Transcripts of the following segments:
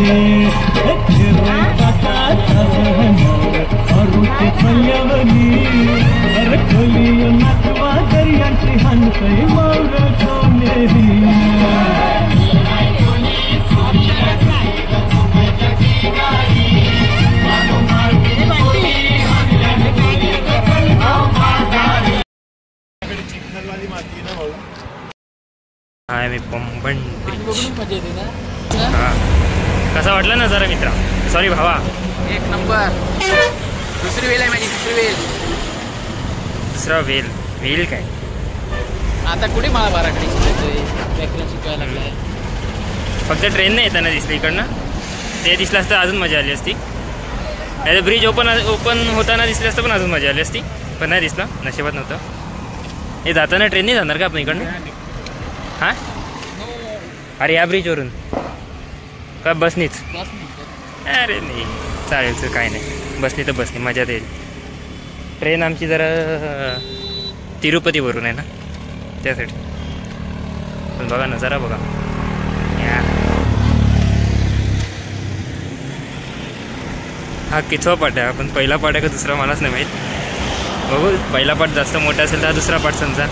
हाय मी पंबन कसा वाटला ना जरा मित्रा? सॉरी भावा, एक नंबर. दुसरी वेल आहे माझी, दुसरी वेल. दुसरा वेल. वेल काय आता कुठे मला बाराकडे शिकायला लागलाय. फक्त ट्रेन नाही येताना दिसली इकडनं. ते दिसलं असतं अजून मजा आली असती. नाही ब्रिज ओपन होताना दिसलं असतं पण अजून मजा आली असती, पण नाही दिसलं, नशिबात नव्हतं. हे जाताना ट्रेन नाही जाणार का आपण इकडनं? हां अरे या ब्रिजवरून का बसनीच? अरे नाही चालेल, काय नाही, बसनी तर बसनी मजा येईल. ट्रेन आमची जरा तिरुपतीवरून आहे ना, त्यासाठी. पण बघा नजारा बघा. हा कितवा पाट आहे? आपण पहिला पाट आहे का दुसरा मलाच नाही माहीत. बघू, पहिला पाट जास्त मोठा असेल तर हा दुसरा पाट समजा.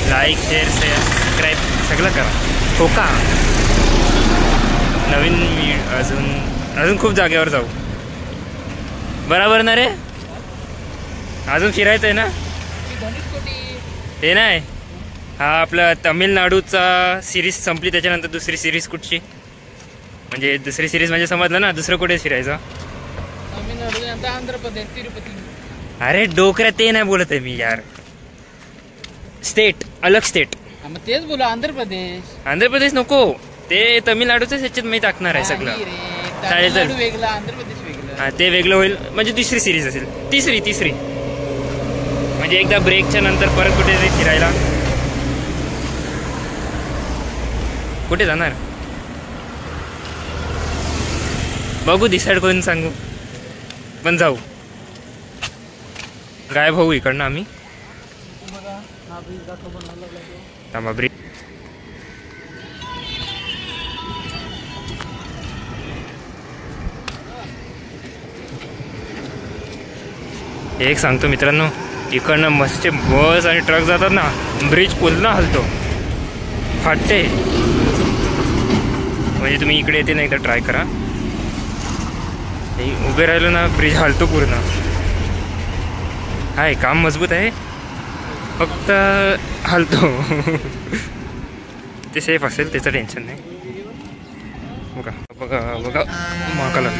लाईक शेअर सबस्क्राईब सगळं करा. हो का? नवीन मी अजून खूप जागेवर जाऊ. बरोबर ना रे? अजून फिरायचं आहे ना? हे नाही, हा आपला तमिळनाडूचा सिरीज संपली, त्याच्यानंतर दुसरी सिरीज कुठची? म्हणजे दुसरी सिरीज म्हणजे समजलं ना, दुसरं कुठे फिरायचं? तमिळनाडू, आंध्र प्रदेश, तिरुपती. अरे डोकऱ्या ते नाही बोलत आहे मी यार. स्टेट, अलग स्टेट. मग तेच बोला, आंध्र प्रदेश. आंध्र प्रदेश नको, ते तमिळनाडूच्याच ह्याच्यात मी टाकणार आहे सगळं. चालेल चल. वेगळं, आंध्र प्रदेश वेगळं. हां ते वेगळं होईल, म्हणजे दुसरी सिरीज असेल. तिसरी म्हणजे एकदा ब्रेकच्या नंतर परत कुठेतरी फिरायला. कुठे जाणार बघू, डिसाईड करून सांगू, पण जाऊ. गायब होऊ इकडनं आम्ही. थांबा ब्रिज. एक सांगतो मित्रांनो, इकडनं मस्त बस आणि ट्रक जातात ना, ब्रिज पुन्हा हलतो, फाटते. म्हणजे तुम्ही इकडे येते ना, एकदा ट्राय करा. उभे राहिलो ना, ब्रिज हलतो पूर्ण. हाय, काम मजबूत आहे, फक्त हलतो. ते सेफ असेल, त्याचं टेन्शन नाही. बघा बघा बघा, महाकाला.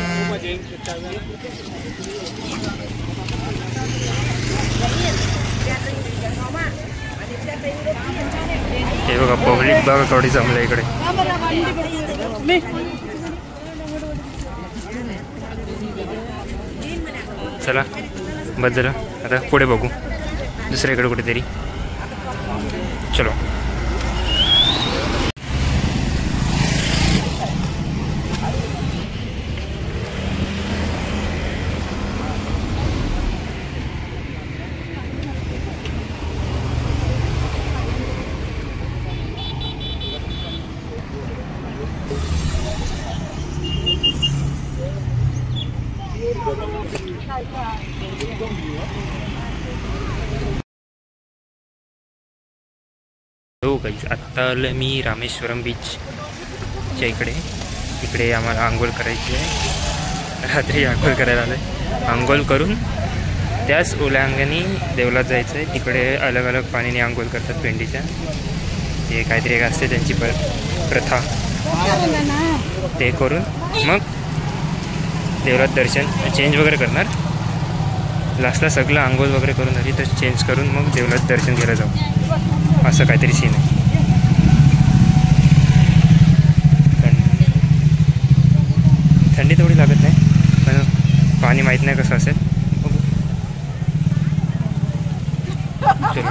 हे बघा पब्लिक बघा केवढी जमलं इकडे. चला बस झालं, आता पुढे बघू दुसऱ्याकडे कुठेतरी. चलो. हो गाईज, आत्ता आलं मी रामेश्वरम बीचच्या इकडे आम्हाला आंघोळ करायची आहे. रात्री आंघोळ करायला आलं आहे. आंघोळ करून त्याच ओल्या अंगाने देवलात जायचं आहे. तिकडे अलग अलग पाणीने आंघोळ करतात पेंडीच्या. ते काहीतरी एक असते त्यांची प्रथा. ते करून मग देवलात दर्शन चेंज वगैरे करणार. लास्टला सगळं आंघोळ वगैरे करून झाली तर चेंज करून मग देवलात दर्शन घ्यायला जाऊ, असं काहीतरी सीन आहे. थंडी तेवढी लागत नाही, पण पाणी माहीत नाही कसं असेल. चलो.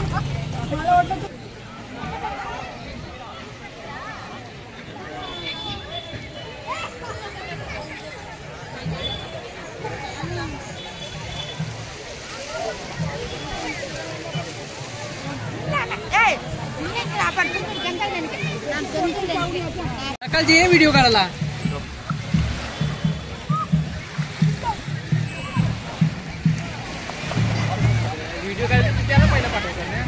सकाळची ये व्हिडिओ करायला. व्हिडिओ करायला त्याला पहिला पाठवायचा ना.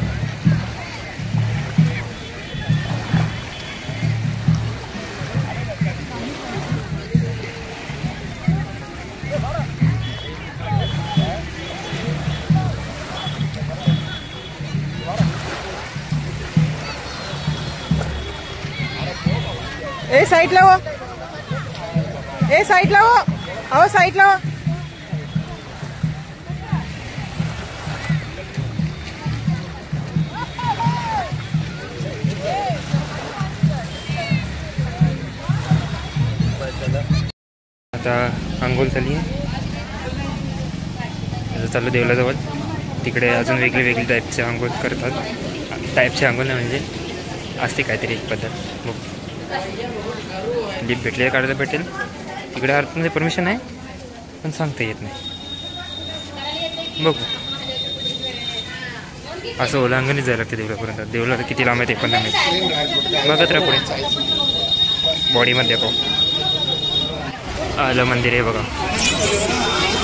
ए साइड लाओ, ए साइड लाओ, आओ साइड लाओ. आता आंघोळ झाली आहे. आता चालू देवलाजवळ. तिकडे अजून वेगळी वेगळी टाईपचे आंघोळ करतात. टाईपचे आंघोळ नाही म्हणजे असते काहीतरी एक पद्धत. बघ लिप भेटले काढायला भेटेल. इकडे आतमध्ये परमिशन आहे पण सांगता येत नाही. बघू असं ओलांगणीच जायला लागते देवलापर्यंत. देवला किती लांब आहे ते पण नाही माहिती. बघत राहा पुढे बॉडीमध्ये पाहू. आलं मंदिर आहे बघा.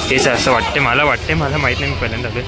तेच असं वाटते मला माहीत नाही. मी पहिल्यांदा आलोय.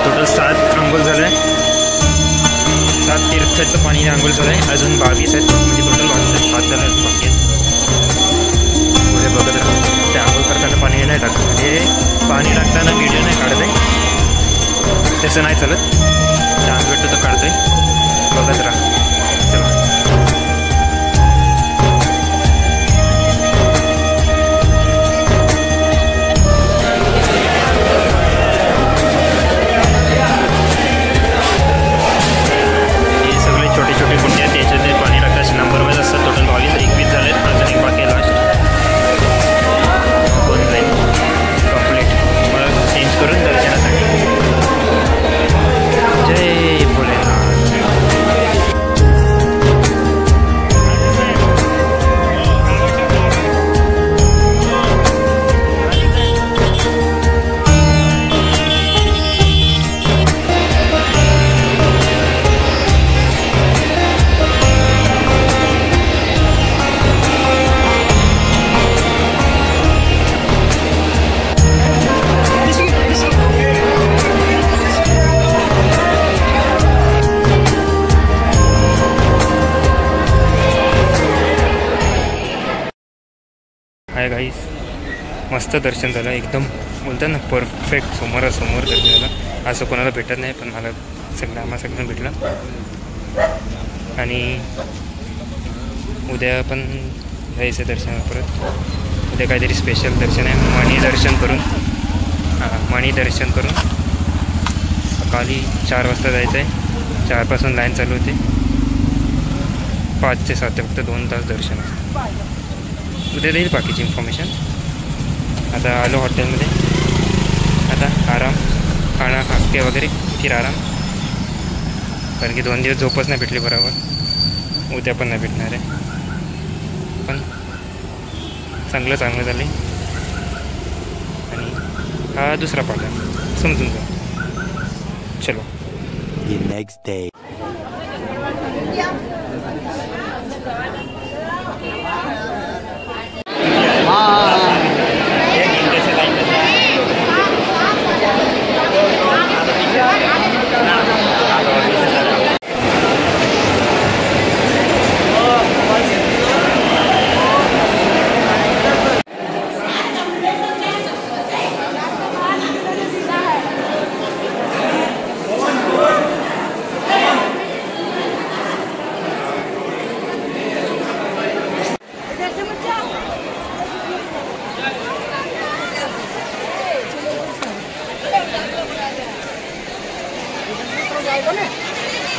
टोटल 7 आंघोळ झालं आहे. 7 तीर्थाचं पाणी आंघोळ झालं आहे. अजून 22 आहेत. म्हणजे टोटल 7 झालं बाकी आहेत. पुढे बघत राहा. ते आंघोळ करताना पाणी नाही टाकत. म्हणजे पाणी टाकताना व्हिडिओ नाही काढत आहे. तसं नाही चालत. डान्स भेटतो तर काढतोय. बघत राहा. चला छोटे छोटे कुंडे आहेत. त्याच्यात पाणी टाकतात. नंबर वाईज असतात. टोटल 22-21 झाले आहेत. अजून एक बाकी लास्ट होऊन जाईल कम्प्लीट. मला चेंज करून दर्शनासाठी. जय भोलेनाथ. हाय गाईस, मस्त दर्शन झालं. एकदम बोलतात ना परफेक्ट. समोरासमोर दर्शन झालं. असं कोणाला भेटत नाही पण मला आम्हाला सगळ्यांना भेटलं. आणि उद्या पण जायचं दर्शन परत. उद्या काहीतरी स्पेशल दर्शन आहे. मणी दर्शन करून सकाळी 4 वाजता जायचं आहे. 4पासून लाईन चालू होते. 5 ते 7 फक्त 2 तास दर्शन असतं. उद्या देईल बाकीची इन्फॉर्मेशन. आता आलो हॉटेलमध्ये. आता आराम, खाणं खाके वगैरे फिर आराम. कारण की 2 दिवस झोपच नाही भेटली बरोबर. उद्या पण नाही भेटणार आहे. पण चांगलं झाले. आणि हा दुसरा पार्ट आहे. समजून जा. चलो. Next day.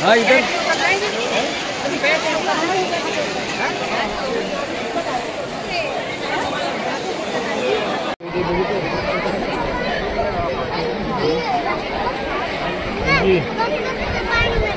हा इधर Hey,